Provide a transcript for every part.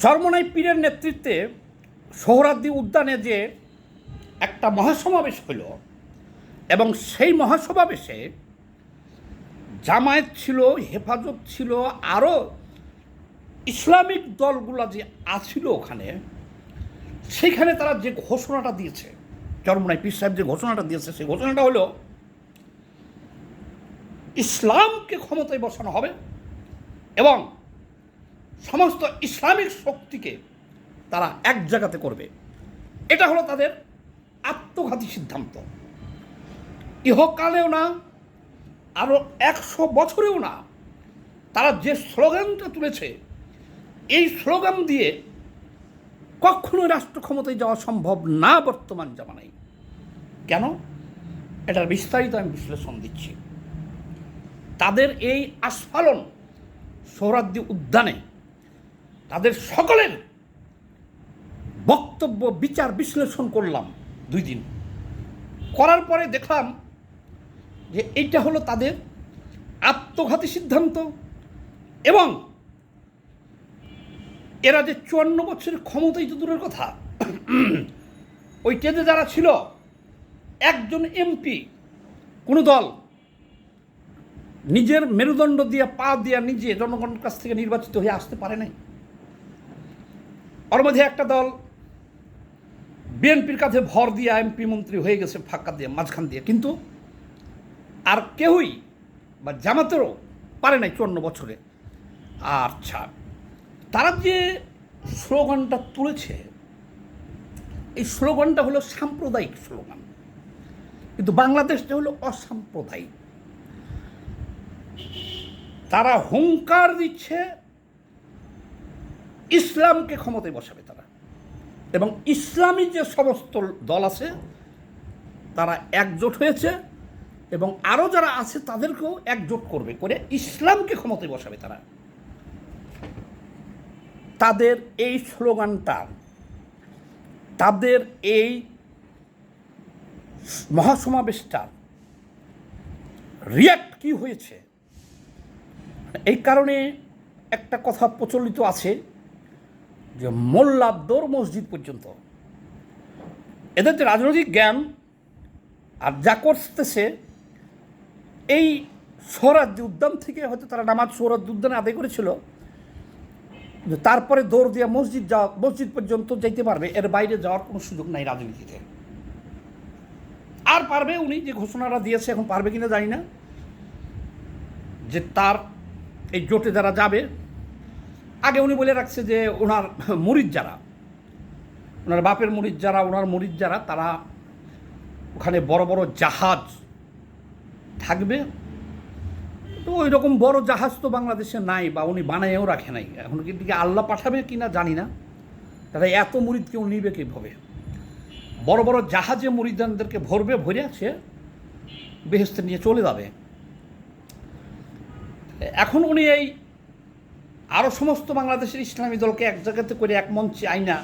চরমোনাই পীরের নেতৃত্বে সোহরাওয়ার্দী উদ্যানে যে একটা মহাসমাবেশ হইল এবং সেই মহাসমাবেশে জামায়াত ছিল, হেফাজত ছিল, আরও ইসলামিক দলগুলো যে আছিল ওখানে, সেইখানে তারা যে ঘোষণাটা দিয়েছে, চরমোনাই পীর সাহেব যে ঘোষণাটা দিয়েছে, সেই ঘোষণাটা হলো ইসলামকে ক্ষমতায় বসানো হবে এবং সমস্ত ইসলামিক শক্তিকে তারা এক জায়গাতে করবে। এটা হলো তাদের আত্মঘাতী সিদ্ধান্ত। ইহকালেও না, আরও 100 বছরেও না। তারা যে স্লোগানটা তুলেছে, এই স্লোগান দিয়ে কখনোই রাষ্ট্র ক্ষমতায় যাওয়া সম্ভব না বর্তমান জামানায়। কেন? এটার বিস্তারিত আমি বিশ্লেষণ দিচ্ছি। তাদের এই আস্ফালন সোহরাওয়ার্দী উদ্যানে তাদের সকলের বক্তব্য বিচার বিশ্লেষণ করলাম 2 দিন। করার পরে দেখলাম যে এইটা হলো তাদের আত্মঘাতী সিদ্ধান্ত এবং এরা যে 54 বছরের ক্ষমতাই তো দূরের কথা, ওই টেজে যারা ছিল, একজন এমপি কোনো দল নিজের মেরুদণ্ড দিয়ে পা দিয়ে নিজে জনগণের কাছ থেকে নির্বাচিত হয়ে আসতে পারে নাই। ওর মধ্যে একটা দল বিএনপির কাছে ভর দিয়ে এমপি মন্ত্রী হয়ে গেছে ফাঁকা দিয়ে, মাঝখান দিয়ে, কিন্তু আর কেউই বা জামাতেরও পারে নাই 54 বছরে। আচ্ছা, তারা যে স্লোগানটা তুলেছে, এই স্লোগানটা হলো সাম্প্রদায়িক স্লোগান, কিন্তু বাংলাদেশটা হলো অসাম্প্রদায়িক। তারা হুঙ্কার দিচ্ছে ইসলামকে ক্ষমতায় বসাবে তারা, এবং ইসলামী যে সমস্ত দল আছে তারা একজোট হয়েছে এবং আরও যারা আছে তাদেরকেও একজোট করবে, করে ইসলামকে ক্ষমতায় বসাবে তারা। তাদের এই স্লোগানটা, তাদের এই মহাসমাবেশটার রিয়াক্ট কি হয়েছে, এই কারণে একটা কথা প্রচলিত আছে যে মোল্লার দৌড় মসজিদ পর্যন্ত। এদের যে রাজনৈতিক জ্ঞান আর যা করতেছে, এই সোহরাওয়ার্দী উদ্যান থেকে হয়তো তারা নামাজ সোহরাওয়ার্দী উদ্যানে আদায় করেছিল, তারপরে দৌড় দিয়ে মসজিদ পর্যন্ত যাইতে পারবে, এর বাইরে যাওয়ার কোনো সুযোগ নাই রাজনীতিতে। আর পারবে, উনি যে ঘোষণাটা দিয়েছে, এখন পারবে কিনা জানি না, যে তার এই জোটে যারা যাবে, আগে উনি বলে রাখছে যে ওনার মুরিদ যারা, ওনার বাপের মুরিদ যারা, ওনার মুরিদ যারা, তারা ওখানে বড় বড় জাহাজ থাকবে। তো ওই রকম বড় জাহাজ তো বাংলাদেশে নাই, বা উনি বানায়ও রাখে নাই। এখন কিন্তু আল্লাহ পাঠাবে কি না জানি না, তারা এত মুরিদ কেউ নিবে কীভাবে? বড় বড় জাহাজে মুরিদানদেরকে ভরবে, ভরে সে বেহেশতে নিয়ে চলে যাবে। এখন উনি এই আরও সমস্ত বাংলাদেশের ইসলামী দলকে এক জায়গাতে করে এক মঞ্চে আইনা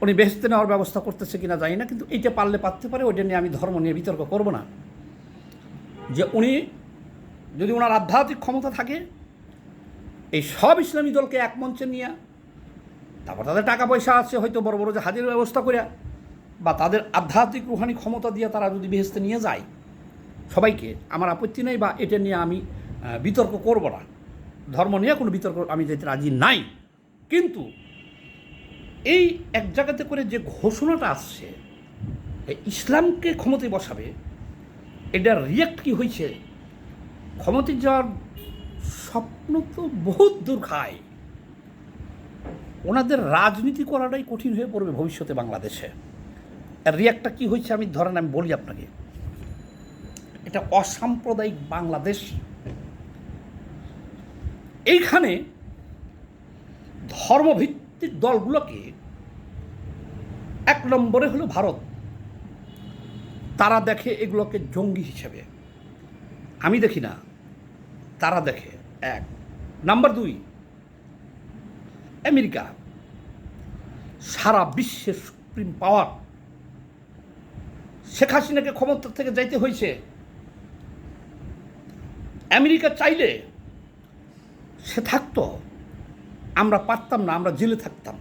উনি বেহেশতে নেওয়ার ব্যবস্থা করতেছে কিনা জানি না, কিন্তু এইটা পারলে পারতে পারে। ওইটা নিয়ে আমি ধর্ম নিয়ে বিতর্ক করব না। যে উনি যদি ওনার আধ্যাত্মিক ক্ষমতা থাকে, এই সব ইসলামী দলকে এক মঞ্চে নিয়ে, তারপর তাদের টাকা পয়সা আছে হয়তো বড় বড় জাহাজের ব্যবস্থা করে, বা তাদের আধ্যাত্মিক রুহানি ক্ষমতা দিয়ে তারা যদি বেহেশতে নিয়ে যায় সবাইকে, আমার আপত্তি নেই, বা এটা নিয়ে আমি বিতর্ক করব না। ধর্ম নিয়ে কোনো বিতর্ক আমি যেতে রাজি নাই। কিন্তু এই এক জায়গাতে করে যে ঘোষণাটা আসছে ইসলামকে ক্ষমতায় বসাবে, এটার রিয়াক্ট কি হয়েছে? ক্ষমতায় যাওয়ার স্বপ্ন তো বহুত দূর খায়। ওনাদের রাজনীতি করাটাই কঠিন হয়ে পড়বে ভবিষ্যতে বাংলাদেশে। আর রিয়াক্টটা কী হয়েছে আমি বলি আপনাকে। এটা অসাম্প্রদায়িক বাংলাদেশ। এইখানে ধর্মভিত্তিক দলগুলোকে 1 নম্বরে হলো ভারত। তারা দেখে এগুলোকে জঙ্গি হিসেবে, আমি দেখি না, তারা দেখে। 1 নাম্বার 2 আমেরিকা, সারা বিশ্বের সুপ্রিম পাওয়ার। শেখ হাসিনাকে ক্ষমতা থেকে যাইতে হয়েছে, আমেরিকা চাইলে সে থাকতো, আমরা পারতাম না, আমরা জেলে থাকতাম।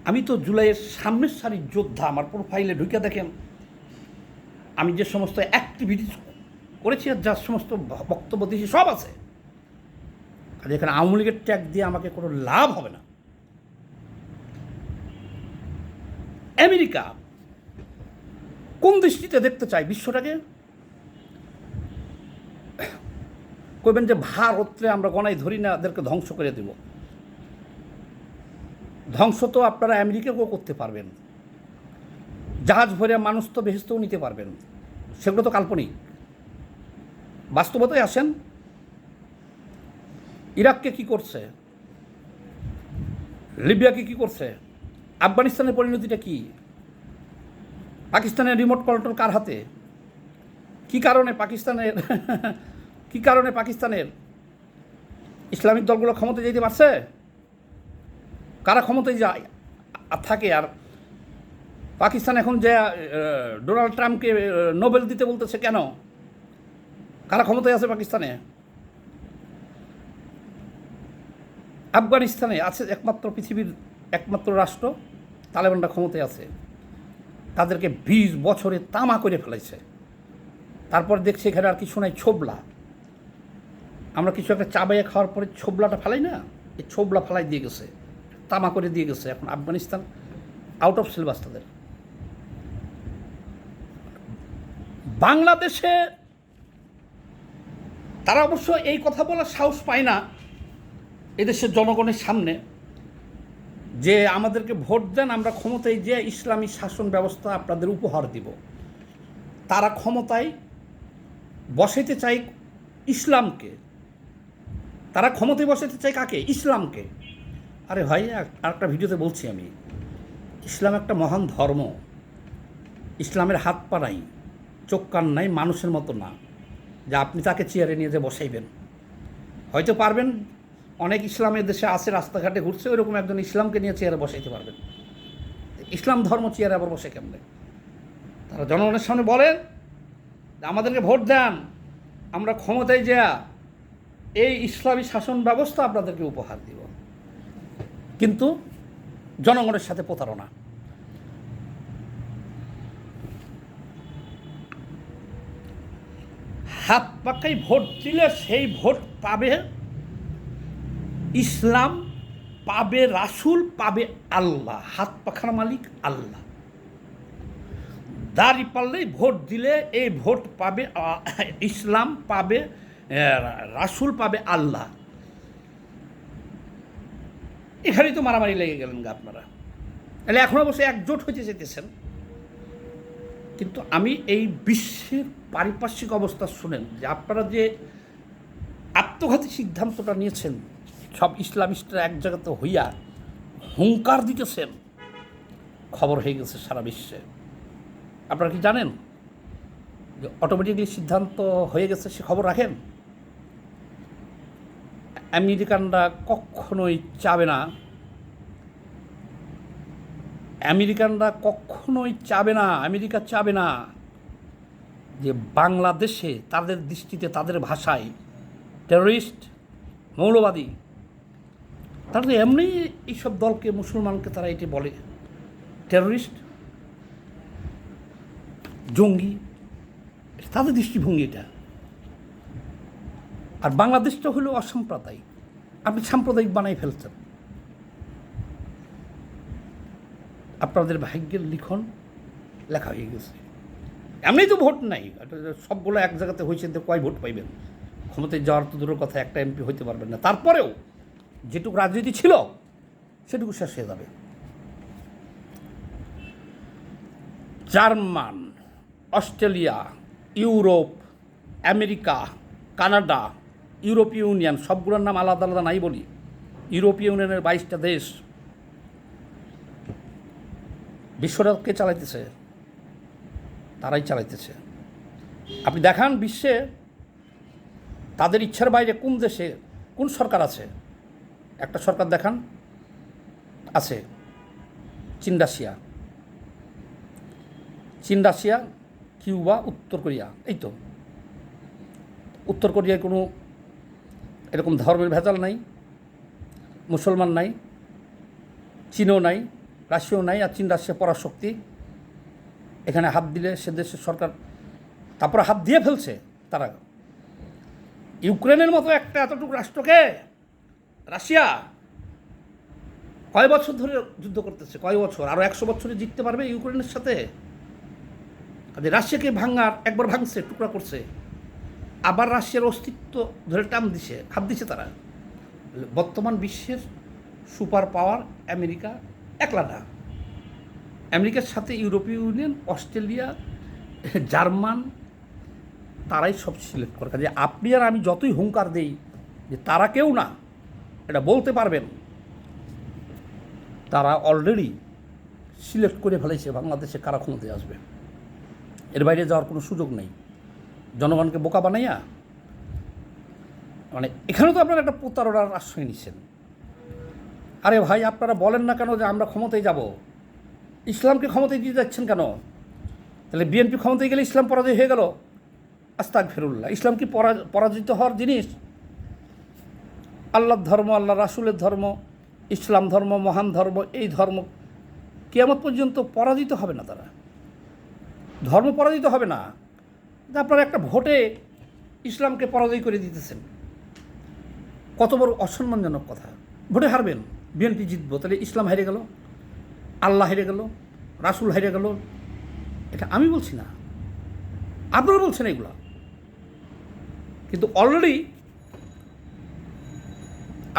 আমি তো জুলাইয়ের সামনের সারির যোদ্ধা। আমার প্রোফাইলে ঢুকে দেখেন আমি যে সমস্ত অ্যাক্টিভিটিস করেছি আর যার সমস্ত বক্তব্য দিয়েছি সব আছে। আর এখানে আওয়ামী লীগের ট্যাগ দিয়ে আমাকে কোনো লাভ হবে না। আমেরিকা কোন দৃষ্টিতে দেখতে চায় বিশ্বটাকে? কইবেন যে ভারতরে আমরা গণায় ধরি না, এদেরকে ধ্বংস করে দেব। ধ্বংস তো আপনারা আমেরিকাকেও করতে পারবেন, জাহাজ ভরে মানুষ তো বেহেশতেও নিতে পারবেন। সেগুলো তো কাল্পনিক। বাস্তবতায় আসেন, ইরাককে কি করছে, লিবিয়াকে কি করছে, আফগানিস্তানের পরিণতিটা কি, পাকিস্তানের রিমোট কন্ট্রোল কার হাতে, কি কারণে পাকিস্তানের ইসলামিক দলগুলো ক্ষমতায় যেতে পারছে, কারা ক্ষমতায় যায় থাকে। আর পাকিস্তান এখন যে ডোনাল্ড ট্রাম্পকে নোবেল দিতে বলতেছে কেন? কারা ক্ষমতায় আছে পাকিস্তানে? আফগানিস্তানে আছে একমাত্র পৃথিবীর একমাত্র রাষ্ট্র, তালেবানরা ক্ষমতায় আছে। তাদেরকে 20 বছরে তামা করে ফেলেছে। তারপর দেখছি এখানে আর কিছু নাই, ছোবলা। আমরা কিছু একটা চা বাইয়ে খাওয়ার পরে ছোবলাটা ফেলাই না, এই ছোবলা ফেলাই দিয়ে গেছে, তামা করে দিয়ে গেছে। এখন আফগানিস্তান আউট অফ সিলেবাস তাদের। বাংলাদেশে তারা অবশ্য এই কথা বলার সাহস পায় না এদেশের জনগণের সামনে যে আমাদেরকে ভোট দেন, আমরা ক্ষমতায় যে ইসলামী শাসন ব্যবস্থা আপনাদের উপহার দিব। তারা ক্ষমতায় বসাইতে চায় ইসলামকে, তারা ক্ষমতায় বসাইতে চায় কাকে? ইসলামকে। আরে ভাই, আরেকটা ভিডিওতে বলছি আমি, ইসলাম একটা মহান ধর্ম। ইসলামের হাত পা নাই, চোখ কান নাই, মানুষের মতো না যে আপনি তাকে চেয়ারে নিয়ে যে বসাইবেন। হয়তো পারবেন, অনেক ইসলামের দেশে আছে, রাস্তাঘাটে ঘুরছে, ওইরকম একজন ইসলামকে নিয়ে চেয়ারে বসাইতে পারবেন। ইসলাম ধর্ম চেয়ারে আবার বসে কেমনে? তারা জনগণের সামনে বলেন আমাদেরকে ভোট দেন, আমরা ক্ষমতায় যা এই ইসলামী শাসন ব্যবস্থা আপনাদেরকে উপহার দিব। কিন্তু জনগণের সাথে প্রতারণা। হাত পাকাই ভোট দিলে সেই ভোট পাবে ইসলাম, পাবে রাসূল, পাবে আল্লাহ। হাত পাখার মালিক আল্লাহ। দাড়ি পাল্লেই ভোট দিলে এই ভোট পাবে ইসলাম, পাবে রাসূল, পাবে আল্লাহ। এখানেই তো মারামারি লেগে গেলেন গা আপনারা। তাহলে এখন অবশ্যই একজোট হইতে যেতেছেন, কিন্তু আমি এই বিশ্বের পারিপার্শ্বিক অবস্থা শুনেন যে আপনারা যে আত্মঘাতী সিদ্ধান্তটা নিয়েছেন, সব ইসলামিস্টরা এক জায়গাতে হইয়া হুঙ্কার দিতেছেন, খবর হয়ে গেছে সারা বিশ্বে। আপনারা কি জানেন যে অটোমেটিকলি সিদ্ধান্ত হয়ে গেছে, সে খবর রাখেন? আমেরিকানরা কখনোই চাবে না, আমেরিকা চাবে না যে বাংলাদেশে তাদের দৃষ্টিতে, তাদের ভাষায় টেররিস্ট, মৌলবাদী। তারা তো এমনি এইসব দলকে, মুসলমানকে তারা এটি বলে টেররিস্ট, জঙ্গি, তাদের দৃষ্টিভঙ্গি এটা। আর বাংলাদেশটা হলো অসাম্প্রদায়িক, আপনি সাম্প্রদায়িক বানাই ফেলছেন। আপনাদের ভাগ্যের লিখন লেখা হয়ে গেছে। এমনি তো ভোট নাই, সবগুলো এক জায়গাতে হয়েছে, কয় ভোট পাইবেন? ক্ষমতায় যাওয়ার তো দূরের কথা, একটা এমপি হইতে পারবেন না। তারপরেও যেটুকু রাজনীতি ছিল সেটুকু শেষ হয়ে যাবে। German, Australia, Europe, America, Canada, ইউরোপীয় ইউনিয়ন, সবগুলোর নাম আলাদা আলাদা নাই বলি। ইউরোপীয় ইউনিয়নের 22টা দেশ। বিশ্বটাকে চালাইতেছে, তারাই চালাইতেছে। আপনি দেখান বিশ্বে তাদের ইচ্ছার বাইরে কোন দেশে কোন সরকার আছে? একটা সরকার দেখান আছে, চীন রাশিয়া, কিউবা, উত্তর কোরিয়া। এই তো উত্তর কোরিয়ায় কোনো এরকম ধর্মের ভেজাল নাই, মুসলমান নাই, চীনও নাই, রাশিয়াও নাই, আর চীন রাশিয়া পরাশক্তি। এখানে হাত দিলে সে দেশের সরকার তারপরে হাত দিয়ে ফেলছে তারা। ইউক্রেনের মতো একটা এতটুকু রাষ্ট্রকে রাশিয়া কয় বছর ধরে যুদ্ধ করতেছে, কয় বছর, আরও 100 বছরে জিততে পারবে ইউক্রেনের সাথে? কাজে রাশিয়াকে ভাঙার একবার ভাঙছে, টুকরা করছে, আবার রাশিয়ার অস্তিত্ব ধরে টান দিছে, হাত দিছে তারা। বর্তমান বিশ্বের সুপার পাওয়ার আমেরিকা একলা না, আমেরিকার সাথে ইউরোপীয় ইউনিয়ন, অস্ট্রেলিয়া, জার্মান, তারাই সব সিলেক্ট করে। কাজে আপনি আর আমি যতই হুঙ্কার দেই যে তারা কেউ না, এটা বলতে পারবেন, তারা অলরেডি সিলেক্ট করে ফেলেছে বাংলাদেশে কারা ক্ষমতায় আসবে। এর বাইরে যাওয়ার কোনো সুযোগ নেই। জনগণকে বোকা বানাইয়া, মানে এখানে তো আপনারা একটা প্রতারণার আশ্রয় নিচ্ছেন। আরে ভাই, আপনারা বলেন না কেন যে আমরা ক্ষমতায় যাব? ইসলামকে ক্ষমতায় দিয়ে যাচ্ছেন কেন? তাহলে বিএনপি ক্ষমতায় গেলে ইসলাম পরাজয় হয়ে গেল? আস্তাগফিরুল্লাহ। ইসলাম কি পরাজিত হওয়ার জিনিস? আল্লাহর ধর্ম, আল্লাহ রাসূলের ধর্ম, ইসলাম ধর্ম মহান ধর্ম, এই ধর্ম কিয়ামত পর্যন্ত পরাজিত হবে না। তারা ধর্ম পরাজিত হবে না। আপনারা একটা ভোটে ইসলামকে পরাজয় করে দিতেছেন, কত বড় অসম্মানজনক কথা। ভোটে হারবেন, বিএনপি জিতবো, তাহলে ইসলাম হেরে গেল, আল্লাহ হেরে গেল, রাসূল হেরে গেল। এটা আমি বলছি না, আপনারা বলছেন এগুলো। কিন্তু অলরেডি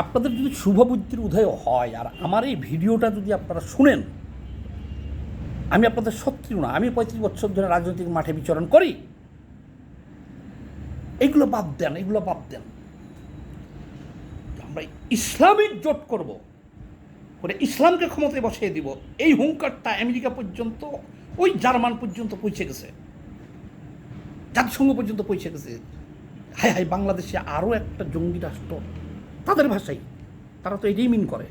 আপনাদের যদি শুভবুদ্ধির উদয় হয়, আর আমার এই ভিডিওটা যদি আপনারা শুনেন, আমি আপনাদের শত্রু না, আমি 35 বছর ধরে রাজনৈতিক মাঠে বিচরণ করি। এগুলো বাদ দেন, এগুলো বাদ দেন। আমরা ইসলামিক জোট করব, করে ইসলামকে ক্ষমতায় বসিয়ে দিব, এই হুঙ্কারটা আমেরিকা পর্যন্ত, ওই জার্মান পর্যন্ত পৌঁছে গেছে, জাতিসংঘ পর্যন্ত পৌঁছে গেছে। হায় হায়, বাংলাদেশে আরও একটা জঙ্গি রাষ্ট্র, তাদের ভাষাই। তারা তো এটাই মিন করে,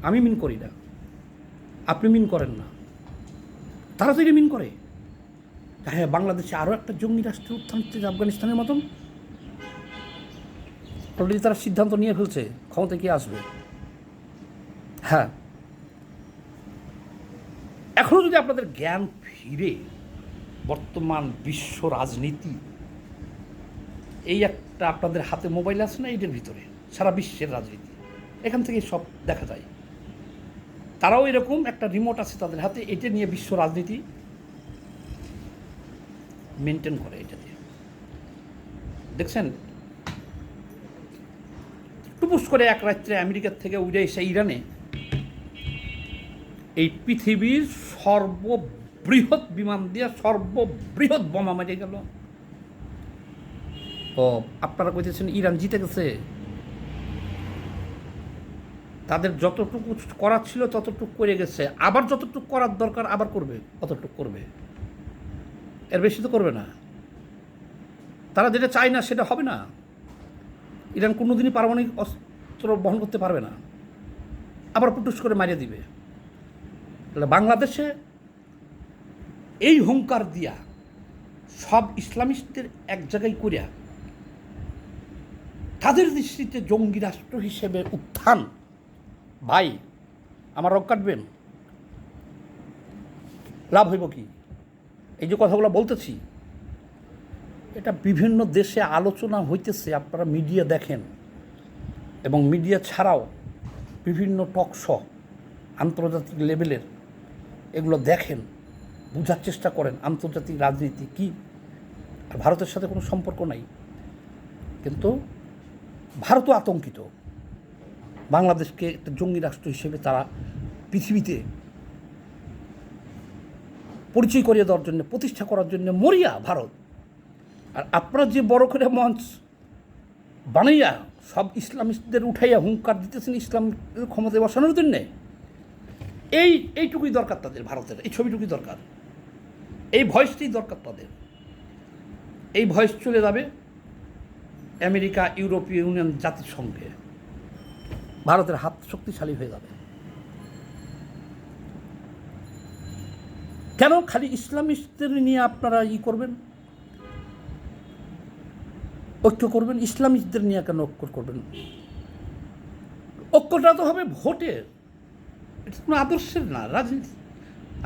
আমি মিন করি না, আপনি মিন করেন না, তারা তো এটা মিন করে। হ্যাঁ, বাংলাদেশে আরও একটা জঙ্গি রাষ্ট্রের উত্থান হচ্ছে আফগানিস্তানের মতন। অলরেডি তারা সিদ্ধান্ত নিয়ে ফেলছে ক্ষমতায় কে আসবে। হ্যাঁ, এখনও যদি আপনাদের জ্ঞান ফিরে, বর্তমান বিশ্ব রাজনীতি, এই একটা আপনাদের হাতে মোবাইল আছে না, এইটার ভিতরে সারা বিশ্বের রাজনীতি, এখান থেকে সব দেখা যায়। তারাও এরকম একটা রিমোট আছে তাদের হাতে, এটা নিয়ে বিশ্ব রাজনীতি মেনটেন করে। এটা দিয়ে দেখছেন, টুপুস করে এক রাত্রে আমেরিকার থেকে উড়ে এসে ইরানে এই পৃথিবীর সর্ববৃহৎ বিমান দিয়ে সর্ববৃহৎ বোমা মেরে গেল। ও আপনারা কইতেছেন ইরান জিতে গেছে? তাদের যতটুকু করার ছিল ততটুকু করে গেছে, আবার যতটুকু করার দরকার আবার করবে, ততটুকু করবে, এর বেশি তো করবে না। তারা যেটা চায় না সেটা হবে না। ইরান কোনোদিনই পারমাণবিক অস্ত্র বহন করতে পারবে না, আবার পুটুস করে মারিয়ে দিবে। তাহলে বাংলাদেশে এই হুঙ্কার দিয়া সব ইসলামিস্টদের এক জায়গায় করিয়া তাদের দৃষ্টিতে জঙ্গি রাষ্ট্র হিসেবে উত্থান, ভাই আমার রক কাটবেন, লাভ হইব কি? এই যে কথাগুলো বলতেছি, এটা বিভিন্ন দেশে আলোচনা হইতেছে, আপনারা মিডিয়া দেখেন, এবং মিডিয়া ছাড়াও বিভিন্ন টক শো আন্তর্জাতিক লেভেলের, এগুলো দেখেন, বোঝার চেষ্টা করেন আন্তর্জাতিক রাজনীতি কী। আর ভারতের সাথে কোনো সম্পর্ক নাই, কিন্তু ভারতও আতঙ্কিত। বাংলাদেশকে একটা জঙ্গি রাষ্ট্র হিসেবে তারা পৃথিবীতে পরিচয় করিয়ে দেওয়ার জন্য, প্রতিষ্ঠা করার জন্য মরিয়া ভারত। আর আপনারা যে বড় করে মঞ্চ বানাইয়া সব ইসলামিস্টদের উঠাইয়া হুঙ্কার দিতেছেন ইসলাম ক্ষমতায় বসানোর জন্যে, এইটুকুই দরকার তাদের, ভারতের এই ছবিটুকুই দরকার, এই ভয়েসটাই দরকার তাদের। এই ভয়েস চলে যাবে আমেরিকা, ইউরোপীয় ইউনিয়ন, জাতিসংঘে, ভারতের হাত শক্তিশালী হয়ে যাবে। কেন খালি ইসলামিস্টদের নিয়ে আপনারা করবেন, ঐক্য করবেন? ইসলামিস্টদের নিয়ে কেন ঐক্য করবেন? ঐক্য ঐক্যটা তো হবে ভোটের, এটা কোনো আদর্শের না রাজনীতি।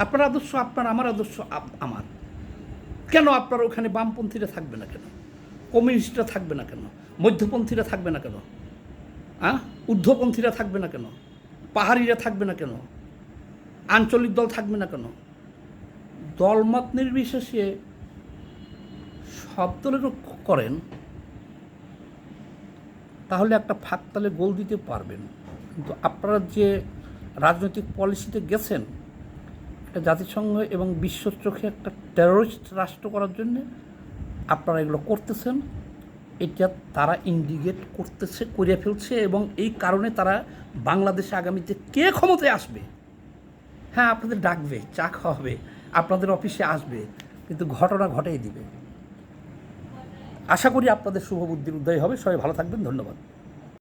আপনার আদর্শ আপনার, আমার আদর্শ আমার। কেন আপনার ওখানে বামপন্থীরা থাকবে না কেন, কমিউনিস্টরা থাকবে না কেন, মধ্যপন্থীরা থাকবে না কেন, ঊর্ধ্বপন্থীরা থাকবে না কেন, পাহাড়িরা থাকবে না কেন, আঞ্চলিক দল থাকবে না কেন? দলমত নির্বিশেষে সব দলেরও করেন, তাহলে একটা ফাঁকতালে গোল দিতে পারবেন। কিন্তু আপনারা যে রাজনৈতিক পলিসিতে গেছেন, এটা জাতিসংঘ এবং বিশ্বর চোখে একটা টেররিস্ট রাষ্ট্র করার জন্যে আপনারা এগুলো করতেছেন। এটা তারা ইন্ডিকেট করতেছে, করে ফেলছে, এবং এই কারণে তারা বাংলাদেশে আগামীতে কে ক্ষমতায় আসবে, হ্যাঁ আপনাদের ডাকবে, চা খাওয়াবে, আপনাদের অফিসে আসবে, কিন্তু ঘটনা ঘটেই দিবে। আশা করি আপনাদের শুভ বুদ্ধির উদয় হবে। সবাই ভালো থাকবেন, ধন্যবাদ।